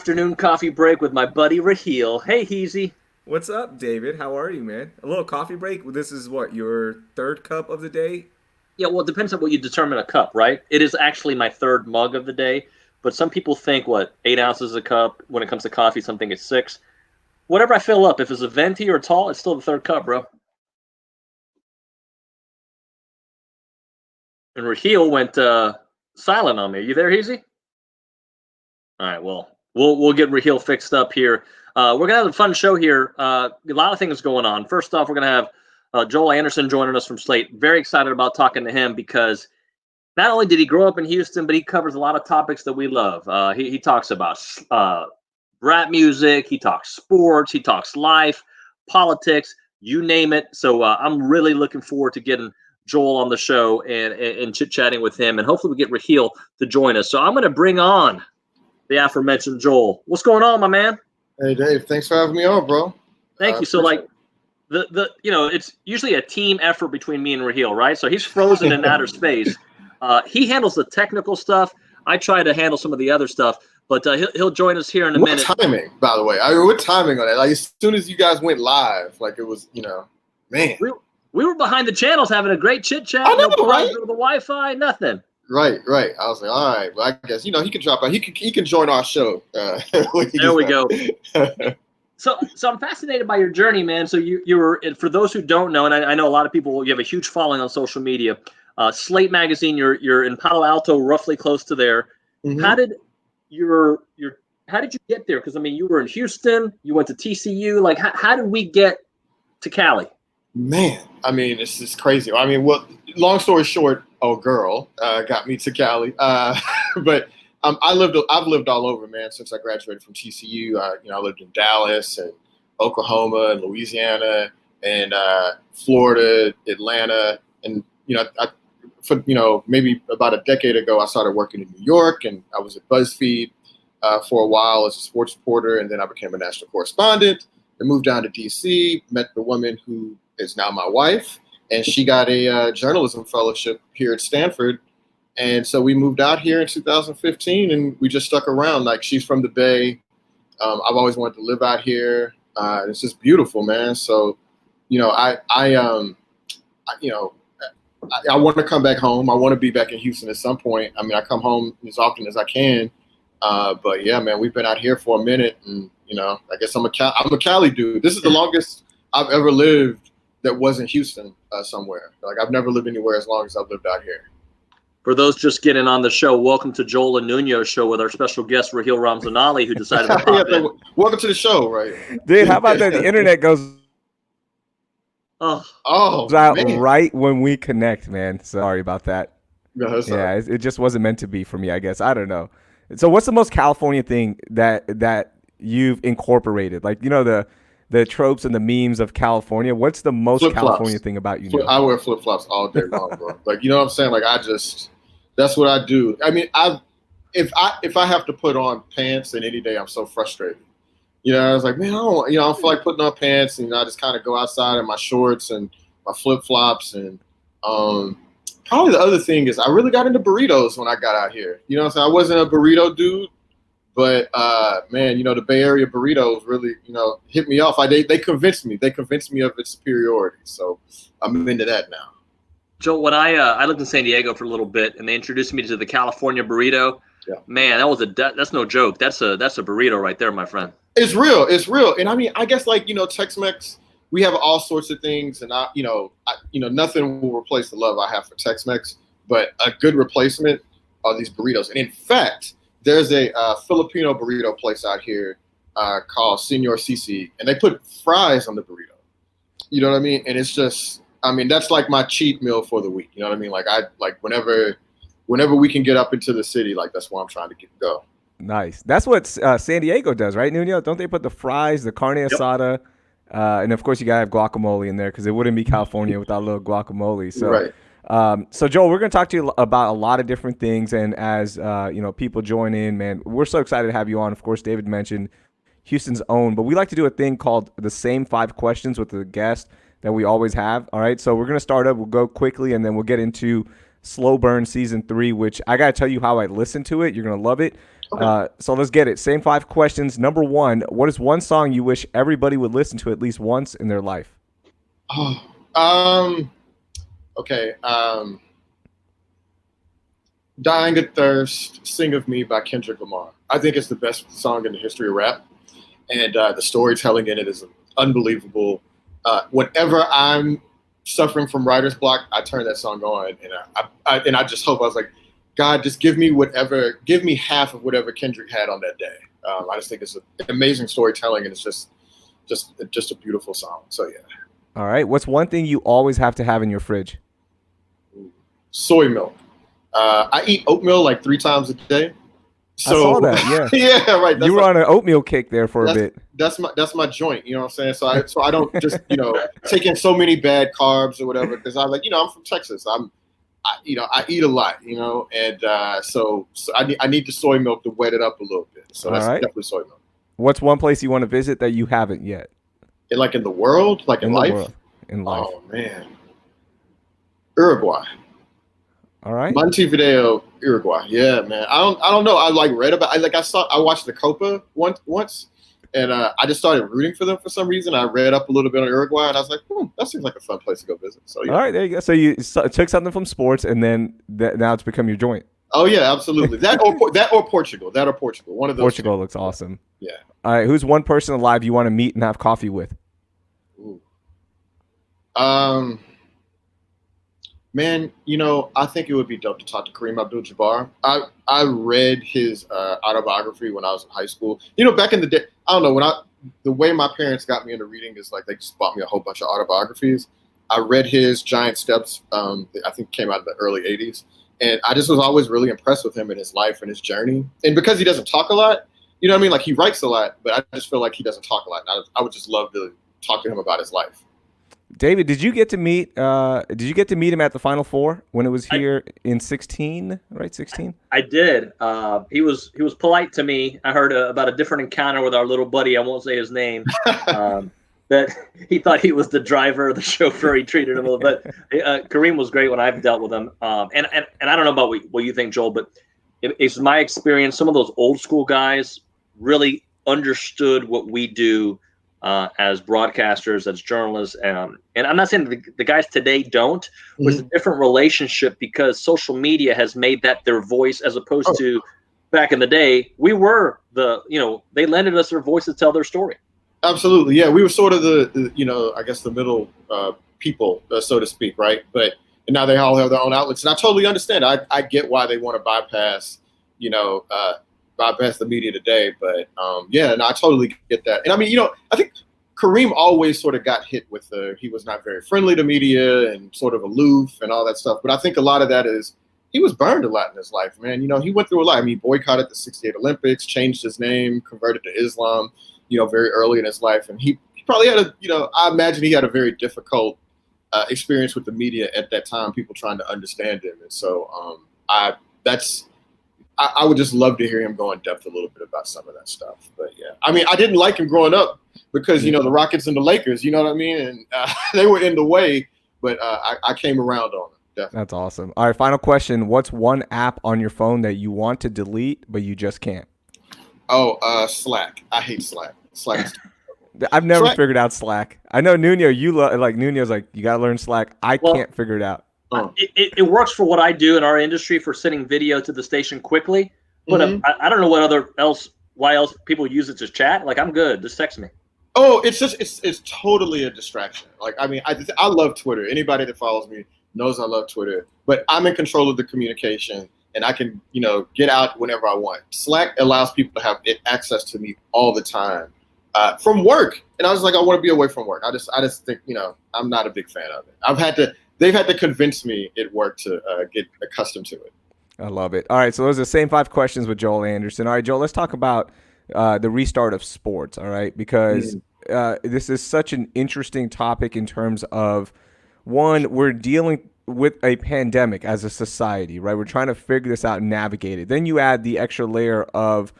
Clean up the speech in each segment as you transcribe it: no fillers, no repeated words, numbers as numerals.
Afternoon coffee break with my buddy Raheel. Hey, Heezy. What's up, David? How are you, man? A little coffee break. This is what, your third cup of the day? Yeah, well, it depends on what you determine a cup, right? It is actually my third mug of the day, but some people think, 8 ounces a cup when it comes to coffee, some think it's six. Whatever I fill up, if it's a venti or tall, it's still the third cup, bro. And Raheel went silent on me. You there, Heezy? All right, well, we'll get Raheel fixed up here. We're gonna have a fun show here. A lot of things going on. First off, we're gonna have Joel Anderson joining us from Slate. Very excited about talking to him because not only did he grow up in Houston, but he covers a lot of topics that we love. He talks about rap music, he talks sports, he talks life, politics, you name it. So I'm really looking forward to getting Joel on the show and chit chatting with him, and hopefully we get Raheel to join us. So I'm going to bring on the aforementioned Joel. What's going on, my man? Hey Dave, thanks for having me on, bro. Thank you. So it's usually a team effort between me and Raheel, right? So he's frozen in outer space. He handles the technical stuff. I try to handle some of the other stuff, but he'll join us here in a minute. What timing, by the way? What timing on it? Like as soon as you guys went live, like it was, man. We were behind the channels having a great chit chat. I know, right? The Wi-Fi, nothing. Right. I was like, all right, well, I guess he can drop out. He can join our show. There we go. So I'm fascinated by your journey, man. So you were, for those who don't know, and I know a lot of people, you have a huge following on social media. Slate magazine, you're in Palo Alto, roughly close to there. Mm-hmm. How did you get there? Because I mean, you were in Houston, you went to TCU. Like, how did we get to Cali? Man, I mean, it's just crazy. I mean, well, long story short, girl got me to Cali, but I've lived all over, man, since I graduated from TCU. I lived in Dallas and Oklahoma and Louisiana and Florida, Atlanta, and maybe about a decade ago, I started working in New York, and I was at BuzzFeed for a while as a sports reporter, and then I became a national correspondent. I moved down to DC, met the woman who is now my wife, and she got a journalism fellowship here at Stanford. And so we moved out here in 2015, and we just stuck around. Like, she's from the Bay. I've always wanted to live out here. It's just beautiful, man. So, I want to come back home. I want to be back in Houston at some point. I mean, I come home as often as I can. But yeah, man, we've been out here for a minute, and I guess I'm a Cali dude. This is the longest I've ever lived that wasn't Houston somewhere. Like, I've never lived anywhere as long as I've lived out here. For those just getting on the show, welcome to Joel and Nuno's show with our special guest, Raheel Ramzanali, who decided to pop in. Welcome to the show, right? Dude, how about that? The internet goes out man. right when we connect, man. Sorry about that. No, yeah, it just wasn't meant to be for me, I guess. I don't know. So what's the most California thing that you've incorporated? Like, the tropes and the memes of California. What's the most California thing about you? I wear flip-flops all day long, bro. Like, you know what I'm saying? Like, that's what I do. I mean, if I have to put on pants, then any day I'm so frustrated. I was like, man, I don't feel like putting on pants, and I just kind of go outside in my shorts and my flip-flops. And probably the other thing is I really got into burritos when I got out here. You know what I'm saying? I wasn't a burrito dude. But, man, the Bay Area burritos really, hit me off. They convinced me. They convinced me of its superiority. So I'm into that now. Joe, when I lived in San Diego for a little bit, and they introduced me to the California burrito, man, that's no joke. That's a burrito right there, my friend. It's real. It's real. And I mean, I guess Tex-Mex, we have all sorts of things, and nothing will replace the love I have for Tex-Mex. But a good replacement are these burritos. And in fact, there's a Filipino burrito place out here called Senor Sisi, and they put fries on the burrito. You know what I mean? And it's just, I mean, that's like my cheat meal for the week. You know what I mean? Like whenever we can get up into the city, like that's where I'm trying to go. Nice. That's what San Diego does, right, Nuno? Don't they put the fries, the carne asada, and of course you gotta have guacamole in there because it wouldn't be California without a little guacamole. So. Right. So Joel, we're going to talk to you about a lot of different things. And as, people join in, man, we're so excited to have you on. Of course, David mentioned Houston's own, but we like to do a thing called the same 5 questions with the guest that we always have. All right. So we're going to start up. We'll go quickly and then we'll get into Slow Burn Season 3, which I got to tell you how I listened to it. You're going to love it. Okay. So let's get it. Same 5 questions. Number 1, what is one song you wish everybody would listen to at least once in their life? Oh, okay. Dying of Thirst, Sing of Me by Kendrick Lamar. I think it's the best song in the history of rap. And the storytelling in it is unbelievable. Whenever I'm suffering from writer's block, I turn that song on, and I just hope, I was like, God, just give me half of whatever Kendrick had on that day. I just think it's an amazing storytelling, and it's just a beautiful song. So yeah. All right. What's one thing you always have to have in your fridge? Soy milk. I eat oatmeal like 3 times a day. So, I saw that. Yeah. Yeah, right. You were on an oatmeal kick there for a bit. That's my joint. You know what I'm saying? So I don't just take in so many bad carbs or whatever, because I'm like, I'm from Texas. I eat a lot. And so I need the soy milk to wet it up a little bit. So that's definitely soy milk. What's one place you want to visit that you haven't yet? In the world, like in life? In life. Oh man, Uruguay. All right. Montevideo, Uruguay. Yeah, man. I don't know. I read about. I watched the Copa once, and I just started rooting for them for some reason. I read up a little bit on Uruguay, and I was like, that seems like a fun place to go visit. So yeah. All right, there you go. So you took something from sports, and then now it's become your joint. Oh yeah, absolutely. That or Portugal. One of those. Portugal looks awesome. Yeah. All right. Who's one person alive you want to meet and have coffee with? Ooh. Man, I think it would be dope to talk to Kareem Abdul-Jabbar. I read his autobiography when I was in high school. Back in the day, I don't know, the way my parents got me into reading is like they just bought me a whole bunch of autobiographies. I read his Giant Steps, I think it came out in the early 80s. And I just was always really impressed with him and his life and his journey. And because he doesn't talk a lot, you know what I mean? Like he writes a lot, but I just feel like he doesn't talk a lot. And I would just love to talk to him about his life. David, did you get to meet him at the Final Four when it was here in 16, right? 16? I did. He was polite to me. I heard about a different encounter with our little buddy. I won't say his name. That he thought he was the driver, the chauffeur. He treated him a little bit. Kareem was great when I've dealt with him. And I don't know about what you think, Joel, but it's my experience. Some of those old school guys really understood what we do as broadcasters, as journalists. And I'm not saying the guys today don't, but it's a different relationship because social media has made that their voice as opposed to back in the day. We were they lended us their voice to tell their story. Absolutely. Yeah. We were sort of I guess the middle people, so to speak. Right. But now they all have their own outlets. And I totally understand. I get why they want to bypass the media today. But I totally get that. And I mean, I think Kareem always sort of got hit with he was not very friendly to media and sort of aloof and all that stuff. But I think a lot of that is he was burned a lot in his life, man. He went through a lot. I mean, boycotted the 68 Olympics, changed his name, converted to Islam, very early in his life. And he probably had I imagine he had a very difficult experience with the media at that time, people trying to understand him. And so I would just love to hear him go in depth a little bit about some of that stuff. But yeah, I mean, I didn't like him growing up because, the Rockets and the Lakers, you know what I mean? And they were in the way, but I came around on them. Definitely. That's awesome. All right, final question. What's one app on your phone that you want to delete, but you just can't? Oh, Slack. I hate Slack. I've never figured out Slack. I know Nuno, Nuno's like, you got to learn Slack. I can't figure it out. It works for what I do in our industry for sending video to the station quickly, but I don't know why else people use it to chat. Like, I'm good. Just text me. Oh, it's totally a distraction. Like, I mean, I love Twitter. Anybody that follows me knows I love Twitter, but I'm in control of the communication and I can, get out whenever I want. Slack allows people to have access to me all the time from work. And I was like, I want to be away from work. I just think, I'm not a big fan of it. They've had to convince me at work to get accustomed to it. I love it. All right, so those are the same 5 questions with Joel Anderson. All right, Joel, let's talk about the restart of sports, all right? Because this is such an interesting topic in terms of, one, we're dealing with a pandemic as a society, right? We're trying to figure this out and navigate it. Then you add the extra layer of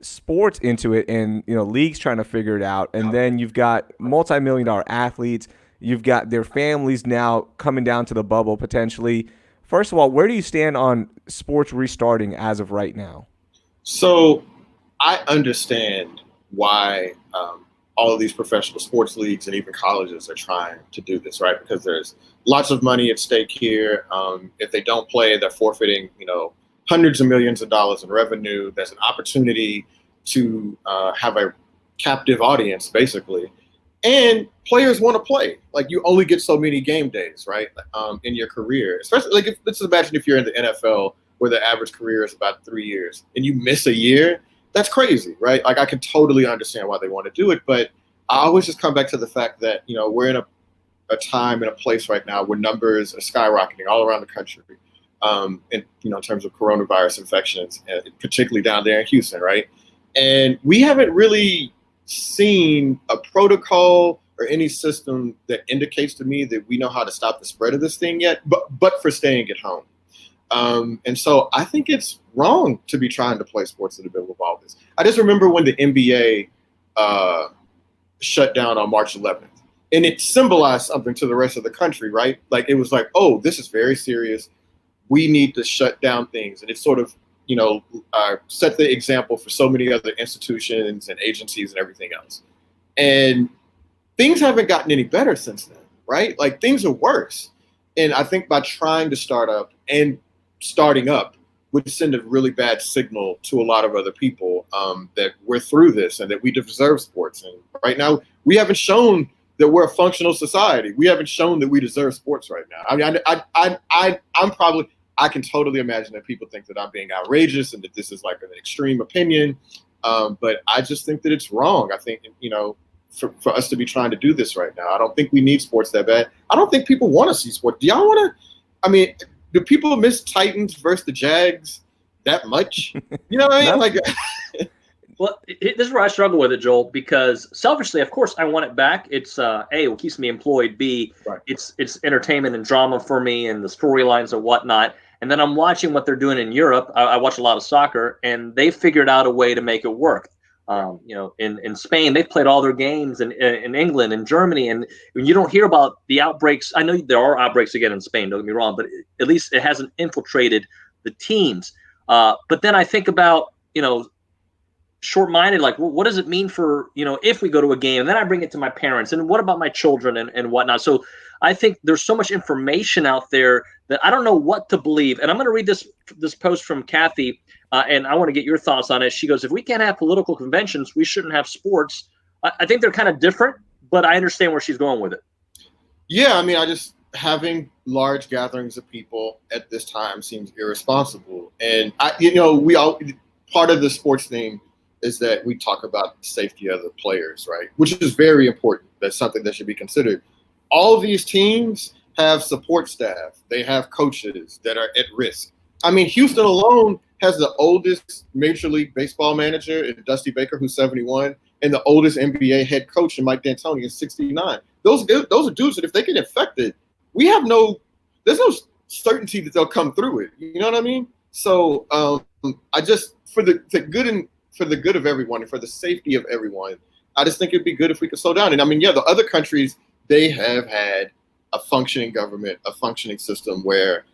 sports into it and, leagues trying to figure it out. And then you've got multi-million-dollar athletes. You've got their families now coming down to the bubble potentially. First of all, where do you stand on sports restarting as of right now? So I understand why all of these professional sports leagues and even colleges are trying to do this, right? Because there's lots of money at stake here. If they don't play, they're forfeiting, hundreds of millions of dollars in revenue. There's an opportunity to have a captive audience, basically. And players want to play. Like, you only get so many game days, right, in your career. Especially, like, let's imagine if you're in the NFL, where the average career is about 3 years, and you miss a year. That's crazy, right? Like, I can totally understand why they want to do it, but I always just come back to the fact that, we're in a time and a place right now where numbers are skyrocketing all around the country, in terms of coronavirus infections, particularly down there in Houston, right? And we haven't really seen a protocol or any system that indicates to me that we know how to stop the spread of this thing yet, but for staying at home. And so I think it's wrong to be trying to play sports in the middle of all this. I just remember when the NBA shut down on March 11th, and it symbolized something to the rest of the country, right? Like, it was like, oh, this is very serious. We need to shut down things. And it sort of, set the example for so many other institutions and agencies and everything else. And things haven't gotten any better since then, right? Like, things are worse. And I think by trying to start up and starting up would send a really bad signal to a lot of other people that we're through this and that we deserve sports. And right now, we haven't shown that we're a functional society. We haven't shown that we deserve sports right now. I mean, I can totally imagine that people think that I'm being outrageous and that this is like an extreme opinion. But I just think that it's wrong. I think, for us to be trying to do this right now, I don't think we need sports that bad. I don't think people want to see sports. Do y'all want to? I mean, do people miss Titans versus the Jags that much? You know what I mean? No. Like, Well, this is where I struggle with it, Joel, because selfishly, of course, I want it back. It's A, it keeps me employed. B, right. it's entertainment and drama for me and the storylines and whatnot. And then I'm watching what they're doing in Europe. I watch a lot of soccer, and they figured out a way to make it work. In Spain, they've played all their games, in England and Germany, and you don't hear about the outbreaks. I know there are outbreaks again in Spain, don't get me wrong, but at least it hasn't infiltrated the teams. But then I think about, short-minded, like, well, what does it mean for, if we go to a game, and then I bring it to my parents, and what about my children and whatnot? So I think there's so much information out there that I don't know what to believe. And I'm going to read this post from Kathy, and I want to get your thoughts on it. She goes, if we can't have political conventions, we shouldn't have sports. I think they're kind of different, but I understand where she's going with it. Yeah, I mean, having large gatherings of people at this time seems irresponsible. And part of the sports thing is that we talk about the safety of the players, right? Which is very important. That's something that should be considered. All of these teams have support staff. They have coaches that are at risk. I mean, Houston alone has the oldest Major League Baseball manager in Dusty Baker, who's 71, and the oldest NBA head coach in Mike D'Antoni is 69. Those are dudes that if they get infected, there's no certainty that they'll come through it. You know what I mean? So I just, for the good of everyone and for the safety of everyone, I just think it'd be good if we could slow down. And I mean, yeah, the other countries, they have had a functioning government, a functioning system where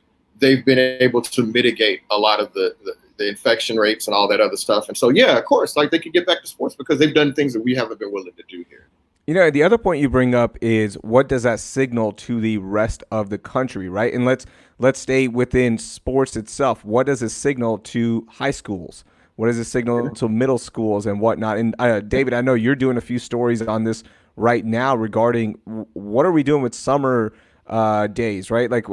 they've been able to mitigate a lot of the infection rates and all that other stuff. And so, yeah, of course, like, they could get back to sports because they've done things that we haven't been willing to do here. The other point you bring up is, what does that signal to the rest of the country, right? And let's stay within sports itself. What does it signal to high schools? What does it signal to middle schools and whatnot? And David, I know you're doing a few stories on this right now regarding what are we doing with summer days, right? Like,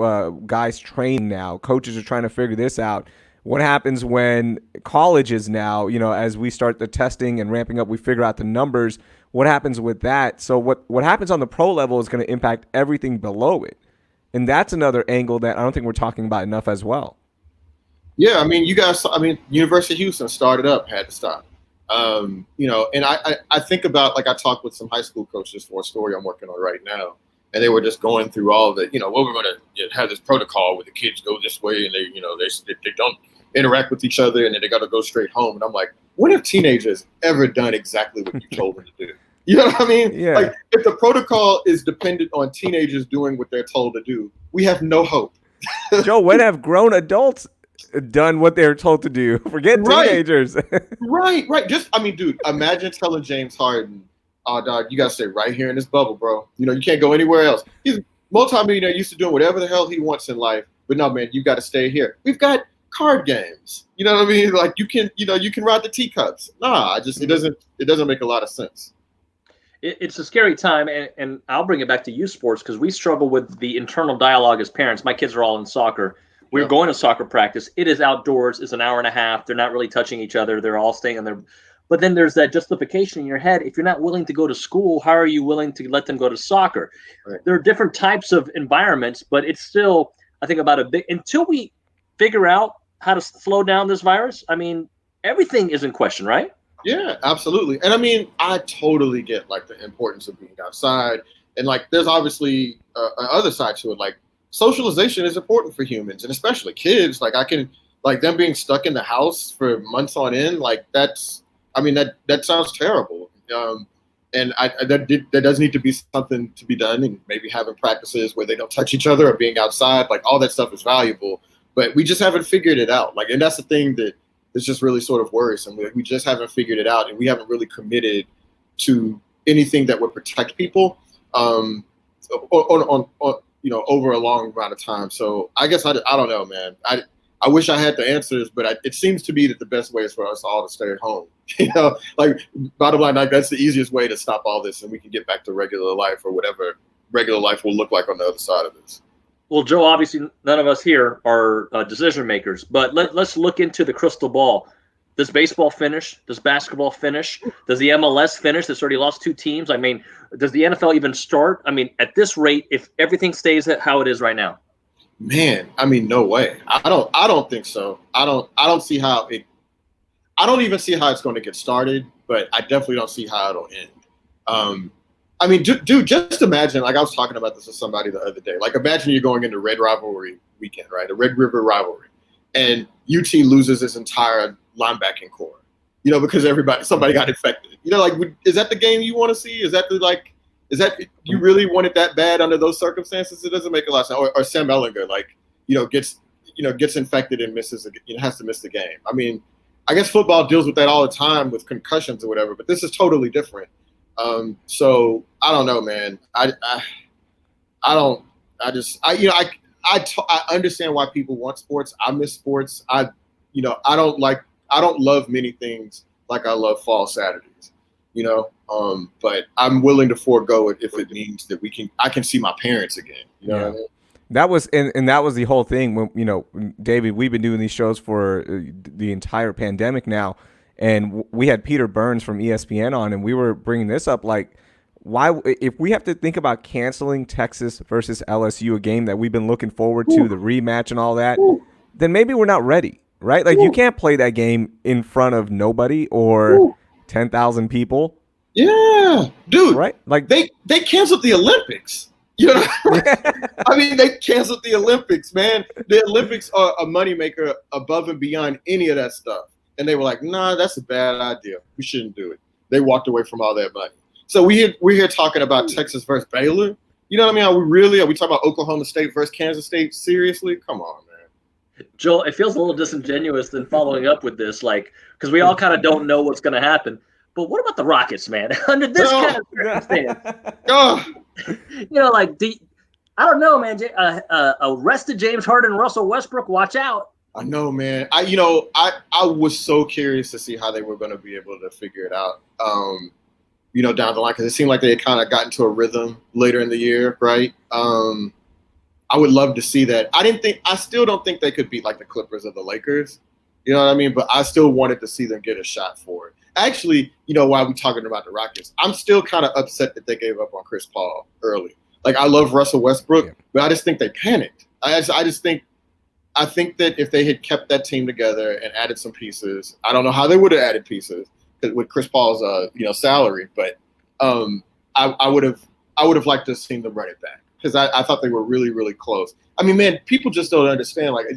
guys train now. Coaches are trying to figure this out. What happens when colleges now, as we start the testing and ramping up, we figure out the numbers. What happens with that? So what happens on the pro level is going to impact everything below it. And that's another angle that I don't think we're talking about enough as well. Yeah, I mean, University of Houston started up, had to stop. And I think about, like, I talked with some high school coaches for a story I'm working on right now, and they were just going through all the, well, we're going to have this protocol where the kids go this way and they don't interact with each other and then they got to go straight home. And I'm like, when have teenagers ever done exactly what you told them to do? You know what I mean? Yeah. Like, if the protocol is dependent on teenagers doing what they're told to do, we have no hope. Joe, when have grown adults just done what they were told to do. Forget teenagers. Right. Just, I mean, dude, imagine telling James Harden, "Oh, dog, you gotta stay right here in this bubble, bro. You know, you can't go anywhere else." He's multimillionaire, used to doing whatever the hell he wants in life, but no, man, you got to stay here. We've got card games. You know what I mean? Like you can ride the teacups. Nah, it doesn't make a lot of sense. It's a scary time, and I'll bring it back to youth sports because we struggle with the internal dialogue as parents. My kids are all in soccer. We're going to soccer practice. It is outdoors. It's an hour and a half. They're not really touching each other. They're all staying in their. But then there's that justification in your head. If you're not willing to go to school, how are you willing to let them go to soccer? Right. There are different types of environments, but it's still, I think, about a big until we figure out how to slow down this virus. I mean, everything is in question, right? Yeah, absolutely. And I mean, I totally get like the importance of being outside. And like, there's obviously another side to it. Like socialization is important for humans and especially kids. Like them being stuck in the house for months on end. Like that sounds terrible. And there does need to be something to be done and maybe having practices where they don't touch each other or being outside. Like all that stuff is valuable, but we just haven't figured it out. Like, and that's the thing that it's just really sort of worrisome. We just haven't figured it out, and we haven't really committed to anything that would protect people on over a long amount of time. So I guess I don't know, man. I wish I had the answers, but it seems to me that the best way is for us all to stay at home. Like bottom line, like that's the easiest way to stop all this, and we can get back to regular life or whatever regular life will look like on the other side of this. Well, Joe, obviously none of us here are decision makers, but let's look into the crystal ball. Does baseball finish? Does basketball finish? Does the MLS finish? That's already lost 2 teams. I mean, does the NFL even start? I mean, at this rate, if everything stays how it is right now. Man, I mean, no way. I don't think so. I don't see how it. I don't even see how it's going to get started, but I definitely don't see how it'll end. I mean, dude, just imagine, like I was talking about this with somebody the other day. Like imagine you're going into Red Rivalry weekend, right? A Red River rivalry. And UT loses its entire linebacking core, because somebody got infected. Like, is that the game you want to see? Is that you really want it that bad under those circumstances? It doesn't make a lot of sense. Or Sam Ellinger, gets infected and has to miss the game. I mean, I guess football deals with that all the time with concussions or whatever, but this is totally different. So I don't know, man. I understand why people want sports. I miss sports. I don't love many things like I love fall Saturdays, but I'm willing to forego it if it means that I can see my parents again. You know what I mean? That was and that was the whole thing when David, we've been doing these shows for the entire pandemic now. And we had Peter Burns from ESPN on, and we were bringing this up, like, why, if we have to think about canceling Texas versus LSU, a game that we've been looking forward to, the rematch and all that, then maybe we're not ready, right? Like, you can't play that game in front of nobody or 10,000 people. Yeah, dude. Right? Like they canceled the Olympics. I mean, they canceled the Olympics, man. The Olympics are a moneymaker above and beyond any of that stuff. And they were like, nah, that's a bad idea. We shouldn't do it. They walked away from all that money. So we're here talking about Texas versus Baylor. You know what I mean? Are we talking about Oklahoma State versus Kansas State? Seriously? Come on, man. Joel, it feels a little disingenuous than following up with this, like, because we all kind of don't know what's going to happen. But what about the Rockets, man? Under this kind of circumstance, I don't know, man. Arrested James Harden, Russell Westbrook, watch out. I know, man. I was so curious to see how they were going to be able to figure it out, down the line, because it seemed like they had kind of gotten to a rhythm later in the year, right? I would love to see that. I still don't think they could beat like the Clippers or the Lakers. You know what I mean? But I still wanted to see them get a shot for it. Actually, while we're talking about the Rockets, I'm still kind of upset that they gave up on Chris Paul early. Like, I love Russell Westbrook, but I just think they panicked. I think that if they had kept that team together and added some pieces, I don't know how they would have added pieces with Chris Paul's salary, but I would have liked to have seen them run it back because I thought they were really, really close. I mean, man, people just don't understand. Like,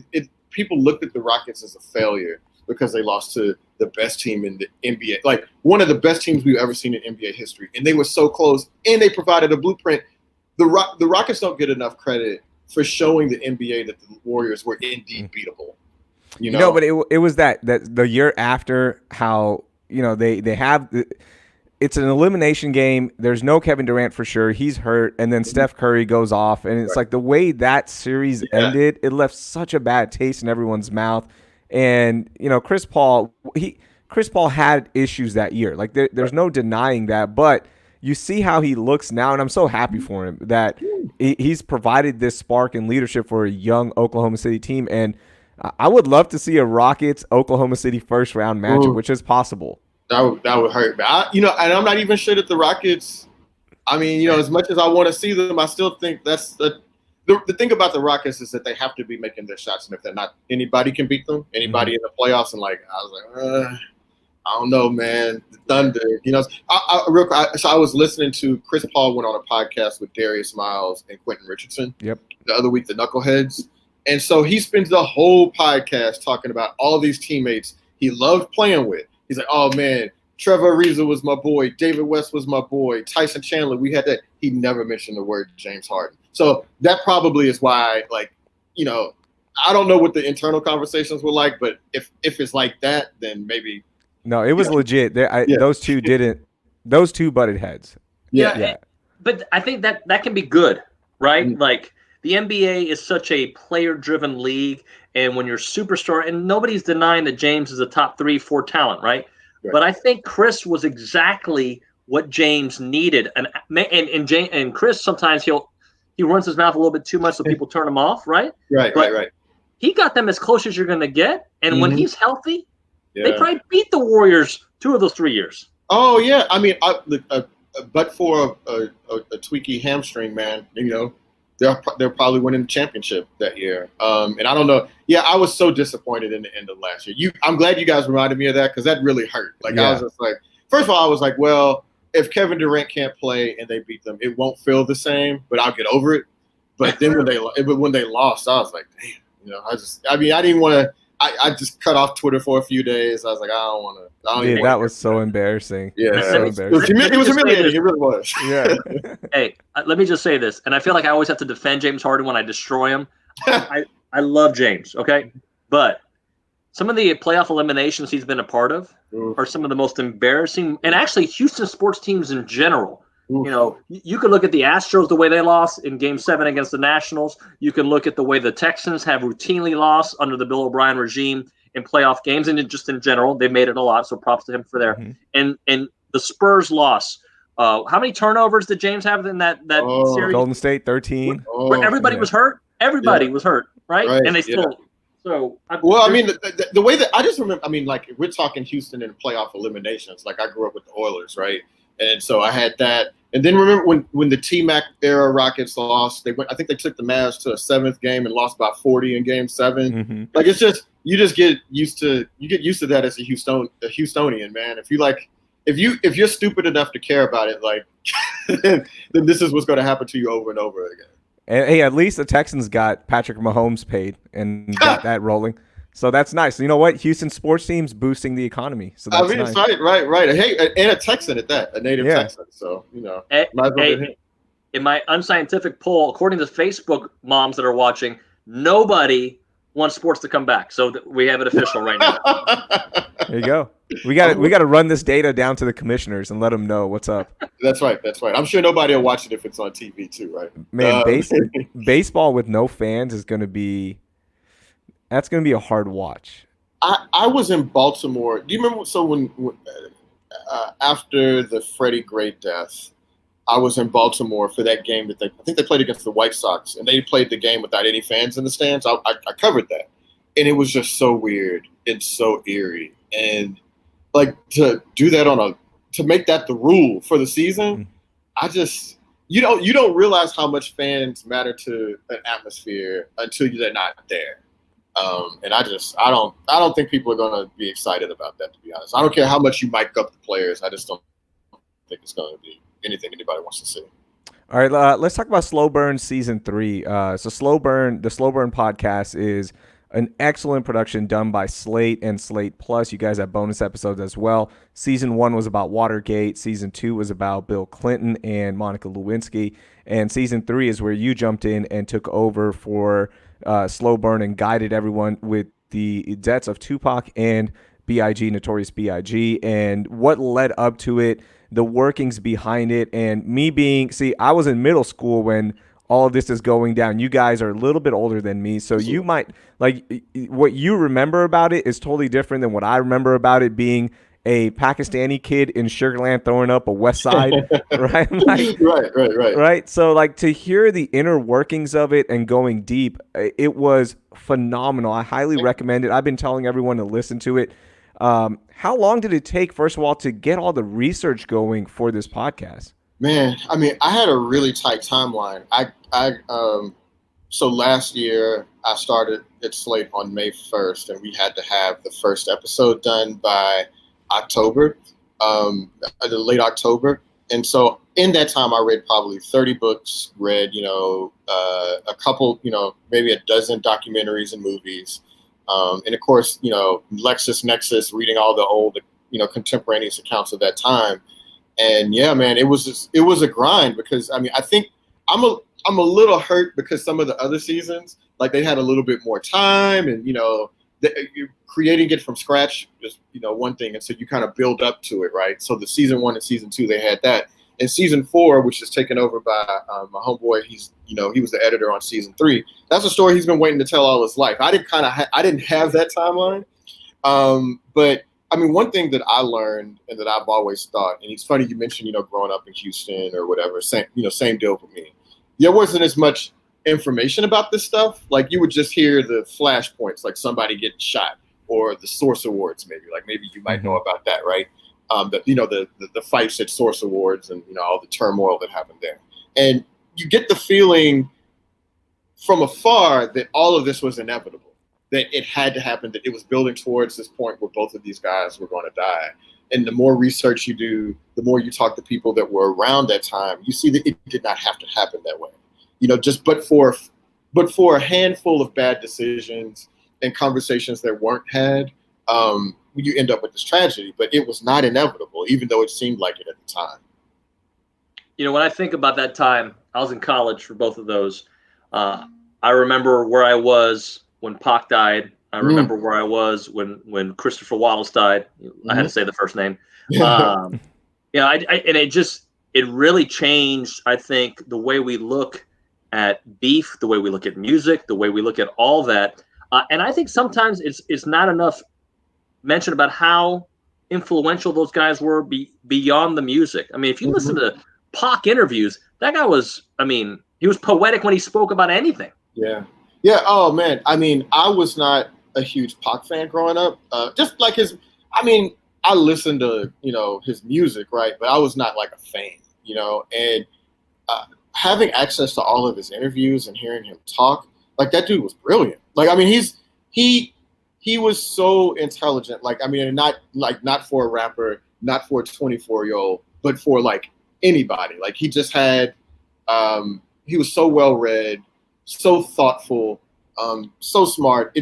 people looked at the Rockets as a failure because they lost to the best team in the NBA, like one of the best teams we've ever seen in NBA history, and they were so close, and they provided a blueprint. The Rockets don't get enough credit for showing the NBA that the Warriors were indeed beatable. But it was that the year after how they have. It's an elimination game. There's no Kevin Durant for sure. He's hurt. And then Steph Curry goes off. And it's like the way that series ended, it left such a bad taste in everyone's mouth. And, Chris Paul had issues that year. Like there's no denying that. But you see how he looks now. And I'm so happy for him that he's provided this spark and leadership for a young Oklahoma City team. And I would love to see a Rockets-Oklahoma City first-round matchup, which is possible. That would hurt, but and I'm not even sure that the Rockets. I mean, as much as I want to see them, I still think that's the thing about the Rockets is that they have to be making their shots, and if they're not, anybody can beat them. Anybody in the playoffs, and I was like, I don't know, man. The Thunder, so I was listening to Chris Paul went on a podcast with Darius Miles and Quentin Richardson. Yep. The other week, the Knuckleheads, and so he spends the whole podcast talking about all of these teammates he loved playing with. He's like, oh, man, Trevor Ariza was my boy. David West was my boy. Tyson Chandler, we had that. He never mentioned the word James Harden. So that probably is why, I don't know what the internal conversations were like, but if it's like that, then maybe. No, it was legit. Those two didn't. Those two butted heads. Yeah. But I think that can be good, right? Mm-hmm. Like the NBA is such a player-driven league. And when you're superstar, and nobody's denying that James is a top 3-4 talent, right? But I think Chris was exactly what James needed, and Chris sometimes he runs his mouth a little bit too much, so people turn him off, right? Right. He got them as close as you're going to get, and when he's healthy, they probably beat the Warriors 2 of those 3 years. Oh yeah, I mean, but for a tweaky hamstring, man, they're probably winning the championship that year. And I don't know. Yeah, I was so disappointed in the end of last year. I'm glad you guys reminded me of that because that really hurt. I was just like, first of all, I was like, well, if Kevin Durant can't play and they beat them, it won't feel the same, but I'll get over it. But then when they lost, I was like, damn, I didn't want to. I just cut off Twitter for a few days. I was like, I don't want to. Yeah, that was so embarrassing. Yeah, it was humiliating. It really was. Yeah. Hey, let me just say this, and I feel like I always have to defend James Harden when I destroy him. I love James, okay? But some of the playoff eliminations he's been a part of are some of the most embarrassing, and actually Houston sports teams in general. You can look at the Astros, the way they lost in Game 7 against the Nationals. You can look at the way the Texans have routinely lost under the Bill O'Brien regime in playoff games, and just in general, they've made it a lot. So props to him for there. And the Spurs loss. How many turnovers did James have in that series? Golden State 13. Where everybody was hurt. Everybody was hurt, right? And they still. So the way that I just remember. I mean, like if we're talking Houston in playoff eliminations. Like I grew up with the Oilers, right? And so I had that. And then remember when the T-Mac era Rockets lost, I think they took the Mavs to a 7th game and lost by 40 in Game 7. Mm-hmm. Like it's just you get used to that as a Houstonian, man. If you're stupid enough to care about it, like then this is what's going to happen to you over and over again. And hey, at least the Texans got Patrick Mahomes paid and got that rolling. So that's nice. You know what? Houston sports teams boosting the economy. So that's nice. Right. Hey, and a Texan at that, a native Texan. So, in my unscientific poll, according to Facebook moms that are watching, nobody wants sports to come back. So we have it official right now. There you go. We got to run this data down to the commissioners and let them know what's up. That's right. I'm sure nobody will watch it if it's on TV too, right? Man, baseball with no fans is going to be. That's going to be a hard watch. I was in Baltimore. Do you remember? So when after the Freddie Gray death, I was in Baltimore for that game I think they played against the White Sox, and they played the game without any fans in the stands. I covered that, and it was just so weird and so eerie, and like to do that to make that the rule for the season. I just you don't realize how much fans matter to an atmosphere until they're not there. And I don't think people are going to be excited about that, to be honest. I don't care how much you mic up the players. I just don't think it's going to be anything anybody wants to see. All right, let's talk about Slow Burn Season 3. So the Slow Burn podcast is an excellent production done by Slate and Slate Plus. You guys have bonus episodes as well. Season 1 was about Watergate. Season 2 was about Bill Clinton and Monica Lewinsky. And Season 3 is where you jumped in and took over for Slow Burn and guided everyone with the deaths of Tupac and BIG, Notorious BIG, and what led up to it, the workings behind it, and me being, I was in middle school when all of this is going down. You guys are a little bit older than me, so you might, like, what you remember about it is totally different than what I remember about it, being a Pakistani kid in Sugarland throwing up a West Side, right? Like, right. So, like, to hear the inner workings of it and going deep, it was phenomenal. I highly recommend it. I've been telling everyone to listen to it. How long did it take, first of all, to get all the research going for this podcast? Man, I mean, I had a really tight timeline. So last year I started at Slate on May 1st, and we had to have the first episode done by October, late October. And so in that time, I read probably 30 books, read, a couple, maybe a dozen documentaries and movies. And of course, LexisNexis, reading all the old, contemporaneous accounts of that time. And yeah, man, it was a grind, because I mean, I think I'm a little hurt because some of the other seasons, like, they had a little bit more time, and creating it from scratch is one thing, and so you kind of build up to it, right? So the season 1 and season 2, they had that, and season 4, which is taken over by my homeboy, he was the editor on season 3. That's a story he's been waiting to tell all his life. I didn't have that timeline, but I mean, one thing that I learned and that I've always thought, and it's funny you mentioned, growing up in Houston or whatever, same deal for me. There wasn't as much information about this stuff. Like, you would just hear the flashpoints, like somebody getting shot, or the Source Awards, maybe you might know about that, right? The fights at Source Awards, and all the turmoil that happened there. And you get the feeling from afar that all of this was inevitable, that it had to happen, that it was building towards this point where both of these guys were going to die. And the more research you do, the more you talk to people that were around that time, you see that it did not have to happen that way. But for a handful of bad decisions and conversations that weren't had, you end up with this tragedy. But it was not inevitable, even though it seemed like it at the time. When I think about that time, I was in college for both of those. I remember where I was when Pac died. I remember where I was when Christopher Wallace died. I had to say the first name. And it really changed, I think, the way we look at beef, the way we look at music, the way we look at all that. And I think sometimes it's not enough mention about how influential those guys were beyond the music. I mean, if you listen to Pac interviews, that guy was, he was poetic when he spoke about anything. Yeah. Yeah. Oh man. I mean, I was not a huge Pac fan growing up. Just like I listened to, his music, right? But I was not like a fan, and having access to all of his interviews and hearing him talk, like, that dude was brilliant. Like, I mean, he was so intelligent. Like, I mean, not for a rapper, not for a 24-year-old, but for like anybody. Like, he just had, he was so well read, so thoughtful, so smart.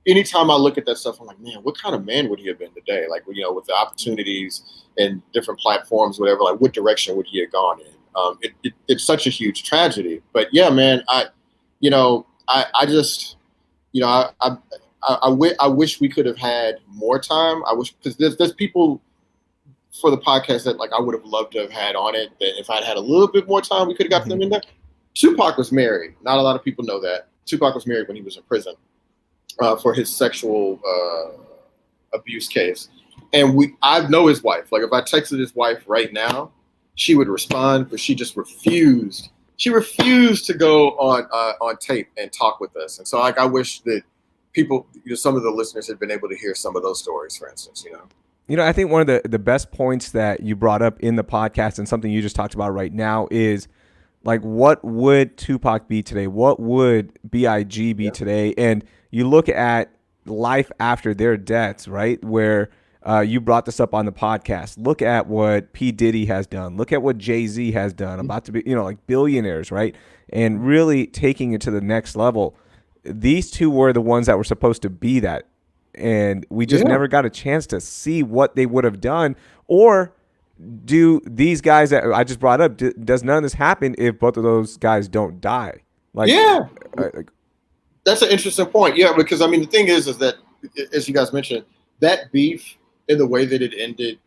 Anytime I look at that stuff, I'm like, man, what kind of man would he have been today? Like, with the opportunities and different platforms, whatever, like, what direction would he have gone in? It's such a huge tragedy. But yeah, man, I wish we could have had more time. I wish, because there's people for the podcast that, like, I would have loved to have had on it, that if I'd had a little bit more time, we could have got them in there. Tupac was married. Not a lot of people know that. Tupac was married when he was in prison for his sexual abuse case. And I know his wife. Like, if I texted his wife right now, she would respond, but she just refused. She refused to go on tape and talk with us. And so, like, I wish that people, some of the listeners had been able to hear some of those stories, for instance, I think one of the best points that you brought up in the podcast, and something you just talked about right now, is, like, what would Tupac be today? What would BIG be today? And you look at life after their deaths, right? Where you brought this up on the podcast. Look at what P. Diddy has done. Look at what Jay-Z has done. About to be, like, billionaires, right? And really taking it to the next level. These two were the ones that were supposed to be that. And we just never got a chance to see what they would have done. Or do these guys that I just brought up, does none of this happen if both of those guys don't die? Like, That's an interesting point. Yeah, because I mean, the thing is that, as you guys mentioned, that beef in the way that it ended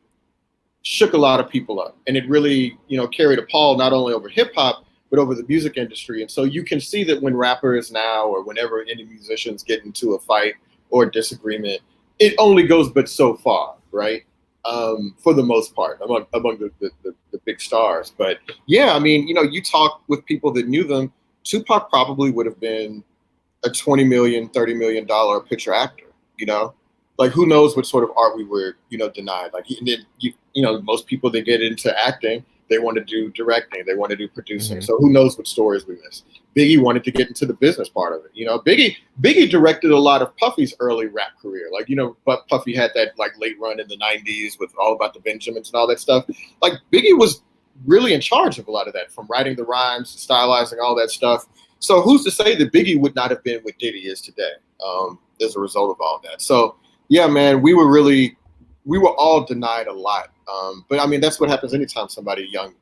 shook a lot of people up, and it really, carried a pall not only over hip hop but over the music industry. And so you can see that when rappers now, or whenever any musicians get into a fight or a disagreement, it only goes but so far, right? For the most part, among the big stars. But yeah, I mean, you talk with people that knew them. Tupac probably would have been a $20 million, $30 million picture actor, Like, who knows what sort of art we were, denied. Like, and then most people that get into acting, they want to do directing, they want to do producing. Mm-hmm. So who knows what stories we miss. Biggie wanted to get into the business part of it. Biggie directed a lot of Puffy's early rap career. Like, but Puffy had that like late run in the 90s with All About the Benjamins and all that stuff. Like, Biggie was really in charge of a lot of that, from writing the rhymes, stylizing, all that stuff. So who's to say that Biggie would not have been what Diddy is today as a result of all that? So yeah, man, we were all denied a lot. But I mean, that's what happens anytime somebody young,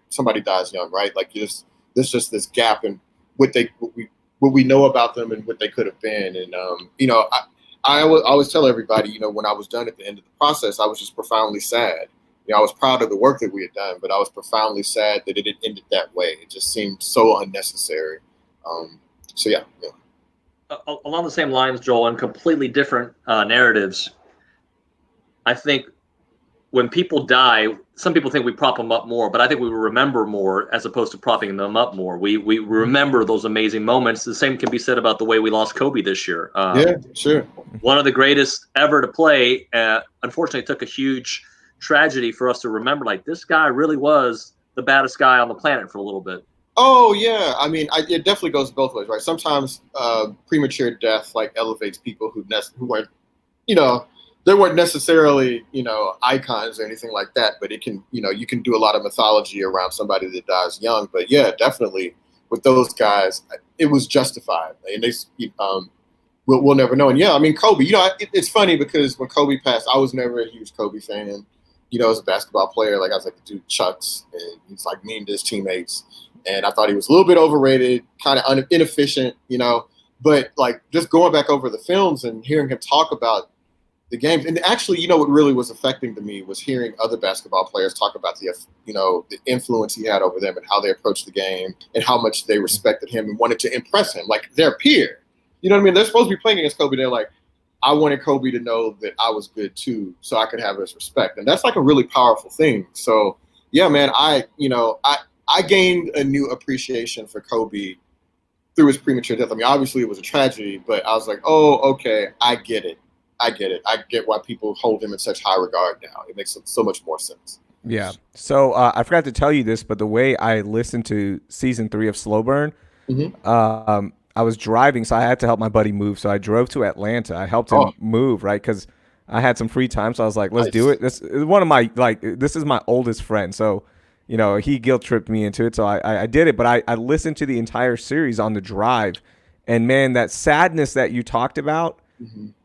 somebody dies young, right? Like, there's just this gap in what we know about them and what they could have been. And I always tell everybody, when I was done at the end of the process, I was just profoundly sad. I was proud of the work that we had done, but I was profoundly sad that it had ended that way. It just seemed so unnecessary. So yeah. Along the same lines, Joel, and completely different narratives. I think when people die, some people think we prop them up more, but I think we remember more as opposed to propping them up more. We remember those amazing moments. The same can be said about the way we lost Kobe this year. Yeah, sure. One of the greatest ever to play. Unfortunately, it took a huge tragedy for us to remember. Like, this guy really was the baddest guy on the planet for a little bit. Oh yeah, I mean, it definitely goes both ways, right? Sometimes premature death like elevates people who weren't, they weren't necessarily, icons or anything like that. But it can, you can do a lot of mythology around somebody that dies young. But yeah, definitely with those guys, it was justified, and we'll never know. And yeah, I mean, Kobe, it's funny because when Kobe passed, I was never a huge Kobe fan. As a basketball player, like, I was like the dude Chucks, and he's like mean to his teammates. And I thought he was a little bit overrated, kind of inefficient, But like, just going back over the films and hearing him talk about the games, and actually, what really was affecting to me was hearing other basketball players talk about the influence he had over them and how they approached the game and how much they respected him and wanted to impress him, like their peer. You know what I mean? They're supposed to be playing against Kobe. They're like, I wanted Kobe to know that I was good too, so I could have his respect, and that's like a really powerful thing. So yeah, man, I gained a new appreciation for Kobe through his premature death. I mean, obviously it was a tragedy, but I was like, oh, okay, I get it. I get why people hold him in such high regard now. It makes so much more sense. Yeah. So I forgot to tell you this, but the way I listened to season 3 of Slow Burn, I was driving, so I had to help my buddy move. So I drove to Atlanta. I helped him move, right? Because I had some free time, so I was like, let's do it. This is one of my, this is my oldest friend, so he guilt tripped me into it, so I did it. But I listened to the entire series on the drive, and man, that sadness that you talked about,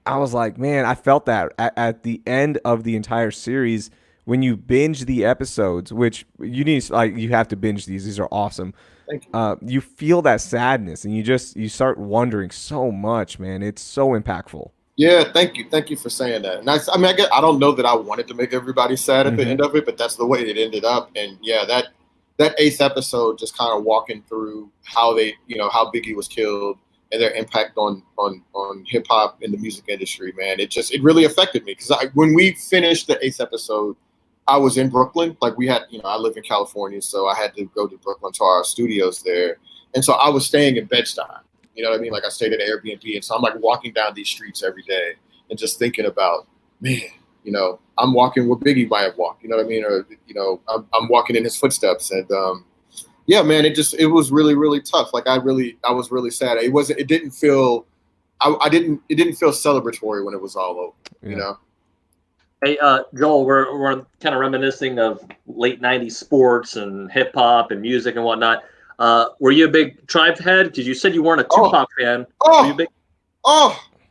I was like, man, I felt that at the end of the entire series when you binge the episodes, which you have to binge these. These are awesome. Thank you. You feel that sadness, and you start wondering so much, man. It's so impactful. Yeah, thank you for saying that. And I don't know that I wanted to make everybody sad at the end of it, but that's the way it ended up. And yeah, that 8th episode, just kind of walking through how how Biggie was killed and their impact on hip hop and the music industry, man. It really affected me, because when we finished the 8th episode, I was in Brooklyn. Like, we had, I live in California, so I had to go to Brooklyn to our studios there, and so I was staying in Bed-Stuy. You know what I mean? Like, I stayed at an Airbnb, and so I'm like walking down these streets every day and just thinking about, man, I'm walking where Biggie might have walked. You know what I mean? Or I'm walking in his footsteps, and yeah, man, it was really, really tough. Like, I was really sad. It didn't feel celebratory when it was all over. Hey, Joel, we're kind of reminiscing of late '90s sports and hip hop and music and whatnot. Were you a big Tribe head? Because you said you weren't a Tupac fan. Were you big?